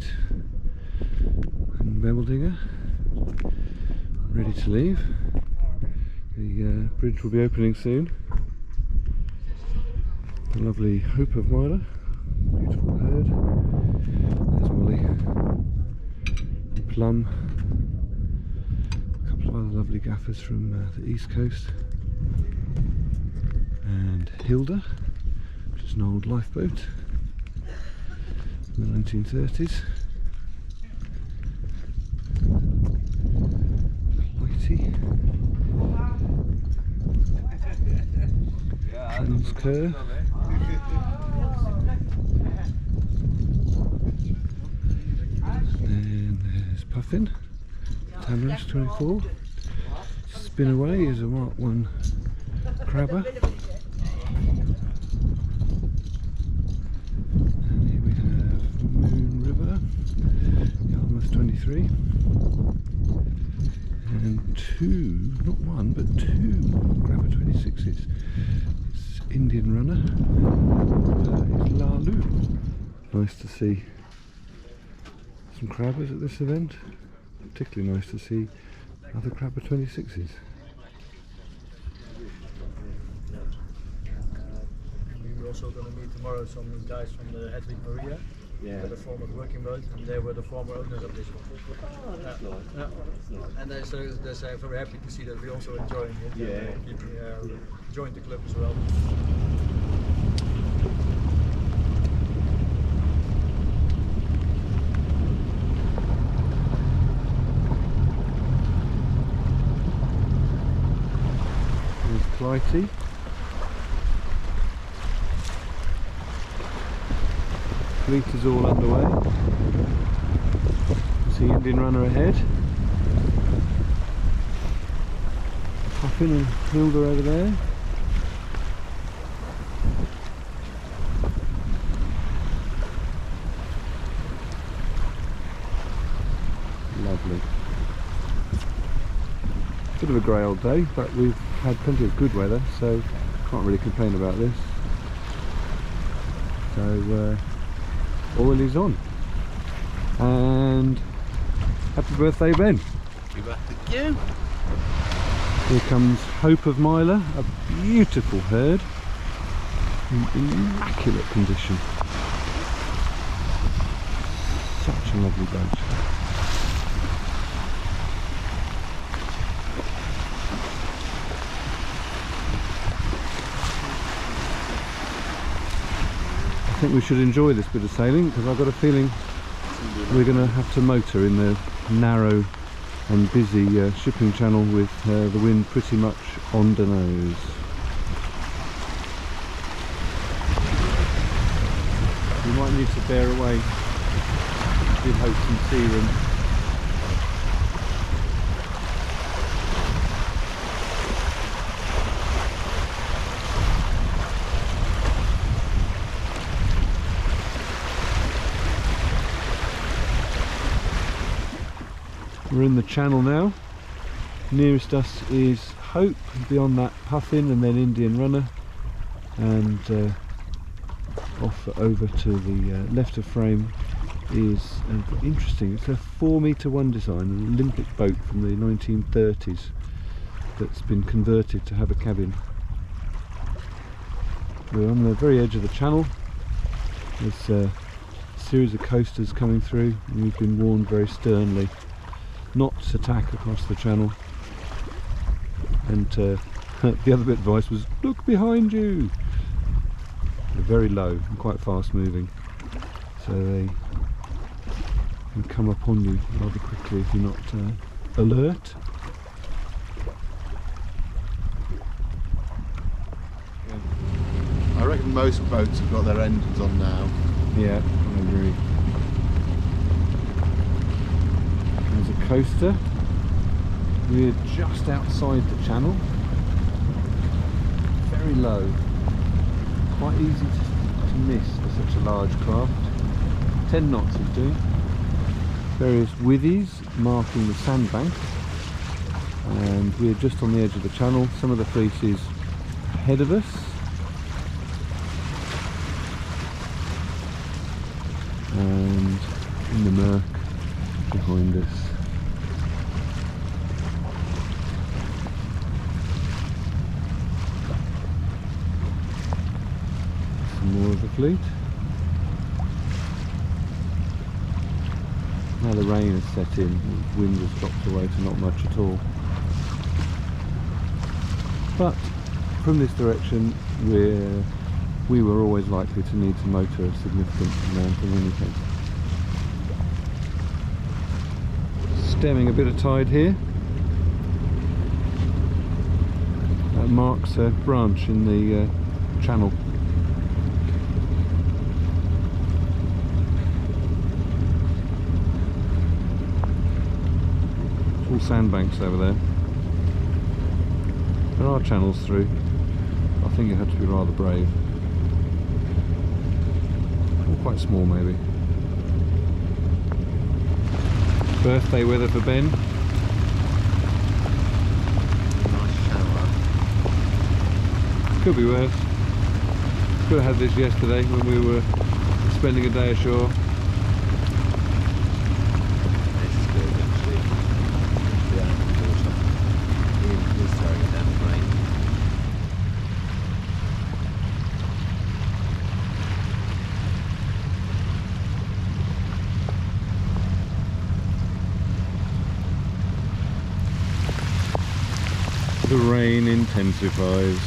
Street in Wemeldinge, ready to leave. The bridge will be opening soon. The lovely Hope of Myla, beautiful herd. There's Molly, Plum, a couple of other lovely gaffers from the east coast, and Hilda, which is an old lifeboat from the 1930s. Whitey, Hans Kerr. And there's Puffin, Tamarisk 24. Spin Away is a Mark 1 crabber. And here we have Moon River, Yarmouth 23. And two, not one, but two grabber 26s. It's Indian Runner, it's Lalu. Nice to see some crabbers at this event. Particularly nice to see other crabber 26s. We're also going to meet tomorrow some guys from the Hedwig Maria. Yeah. The former working boat, and they were the former owners of this one. Oh, that's nice. Yeah. That's nice. And they say very happy to see that we're also enjoying it. Yeah. Join the club as well. There's Clytie. Fleet is all underway. See Indian Runner ahead. Puffin and Hilda over there. Lovely. Bit of a grey old day, but we've had plenty of good weather, so can't really complain about this. So oil is on. And happy birthday, Ben. Happy birthday to you. Here comes Hope of Myla, a beautiful herd in immaculate condition. Such a lovely boat. I think we should enjoy this bit of sailing because I've got a feeling we're going to have to motor in the narrow and busy shipping channel with the wind pretty much on the nose. We might need to bear away with hope some sea room. We're in the channel now. Nearest us is Hope, beyond that Puffin and then Indian Runner, and off over to the left of frame is interesting. It's a 4m1 design, an Olympic boat from the 1930s that's been converted to have a cabin. We're on the very edge of the channel. There's a series of coasters coming through, and we've been warned very sternly not to tack across the channel, and the other bit of advice was look behind you. They're very low and quite fast moving, so they can come upon you rather quickly if you're not alert. I reckon most boats have got their engines on now. Yeah, I agree. There's a coaster. We're just outside the channel. Very low. Quite easy to miss for such a large craft. 10 knots is doing. Various withies marking the sandbank. And we're just on the edge of the channel. Some of the fleece is ahead of us. And in the murk behind us. Some more of the fleet. Now the rain has set in, the wind has dropped away to not much at all. But from this direction we were always likely to need to motor a significant amount in any case. Stemming a bit of tide here. That marks a branch in the channel. It's all sandbanks over there. There are channels through. I think you have to be rather brave. Or quite small maybe. Birthday weather for Ben. Nice shower. Could be worse. Could have had this yesterday when we were spending a day ashore. This is good actually. Yeah, water. He's throwing it down the drain. The rain intensifies.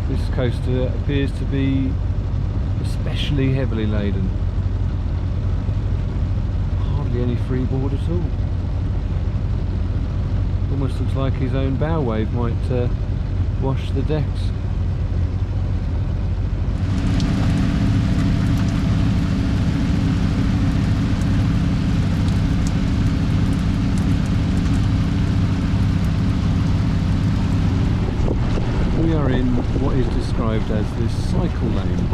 This coaster appears to be especially heavily laden. Hardly any freeboard at all. Almost looks like his own bow wave might wash the decks. We are in what is described as the cycle lane.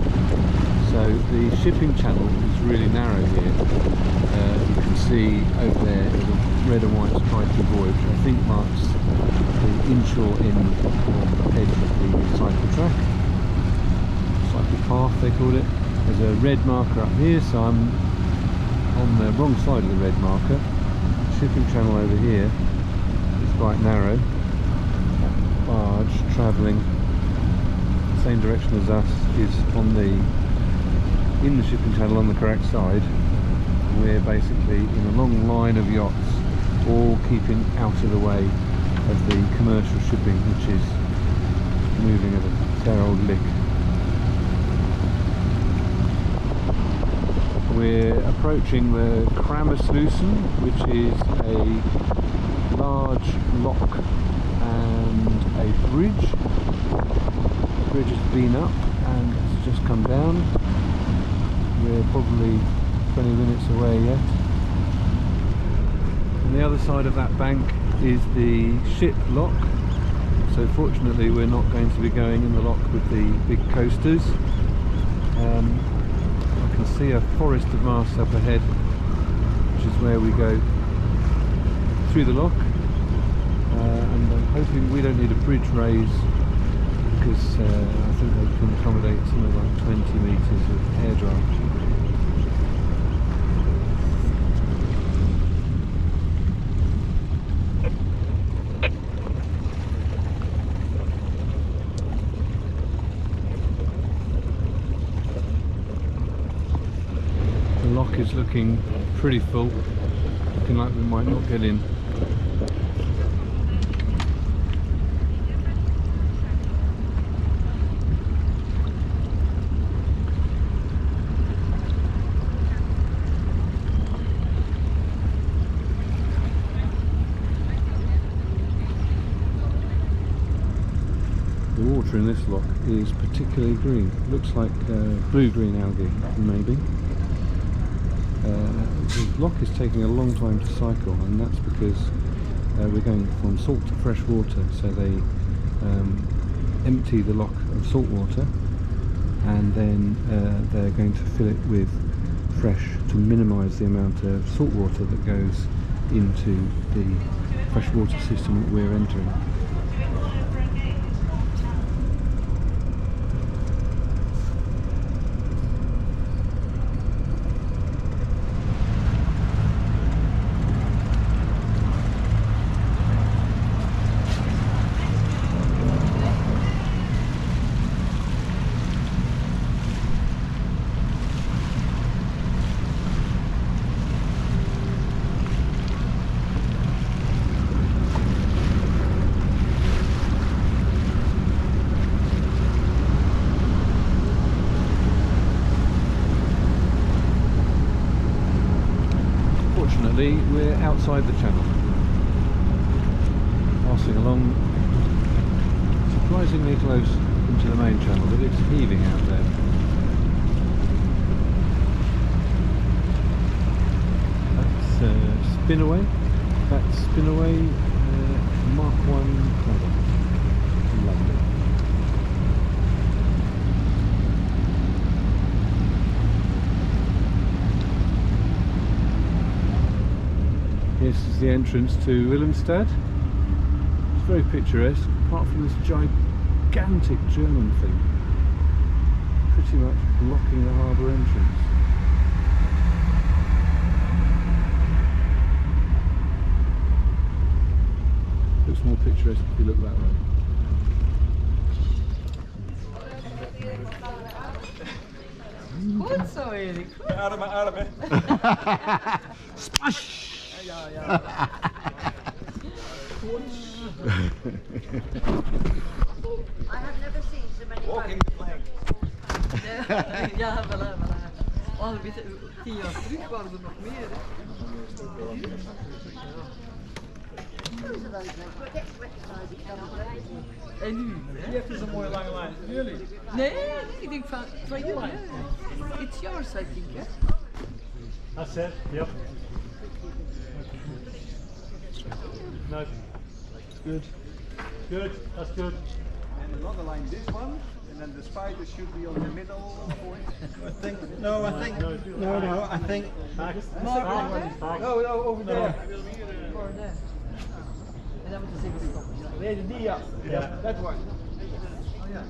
So the shipping channel is really narrow here. You can see over there there's a red and white stripy buoy, which I think marks the inshore end edge of the cycle track. Cycle path they call it. There's a red marker up here, so I'm on the wrong side of the red marker. The shipping channel over here is quite narrow. That barge travelling the same direction as us is in the shipping channel on the correct side. We're basically in a long line of yachts, all keeping out of the way of the commercial shipping, which is moving at a fair old lick. We're approaching the Kramersluizen, which is a large lock and a bridge. The bridge has been up and has just come down. We're probably 20 minutes away yet. On the other side of that bank is the ship lock, so fortunately we're not going to be going in the lock with the big coasters. I can see a forest of masts up ahead, which is where we go through the lock, and I'm hoping we don't need a bridge raise, because I think they can accommodate something like 20 metres of air draft. The lock is looking pretty full, looking like we might not get in. The water in this lock is particularly green. Looks like blue-green algae, maybe. The lock is taking a long time to cycle, and that's because we're going from salt to fresh water, so they empty the lock of salt water and then they're going to fill it with fresh to minimise the amount of salt water that goes into the freshwater system that we're entering. We're outside the channel, passing along surprisingly close into the main channel, but it's heaving out there. That's Spinaway. That's Spinaway Mark 1 cover. Lovely. This is the entrance to Willemstad. It's very picturesque, apart from this gigantic German thing, pretty much blocking the harbour entrance. Looks more picturesque if you look that way. Goed zo, Erik. Ademen, ademen. Splash! Ja, ja. I have never seen so many Walking the plank. Ja, voilà, voilà. Oh, weet je, 10 jaar terug waren er nog meer. En nu? Wie heeft dus een mooie lange lijn? Jullie? Nee, ik denk van jullie. It's yours, I think. Hè? That's it. Yep. No. It's good. Good. That's good. And another line, this one, and then the spider should be on the middle point. I think. No, I think. No, I think. Back. No, no, over there. Or there. En dan moeten ze even stoppen. Nee, die, ja. Yeah. That one. Oh ja.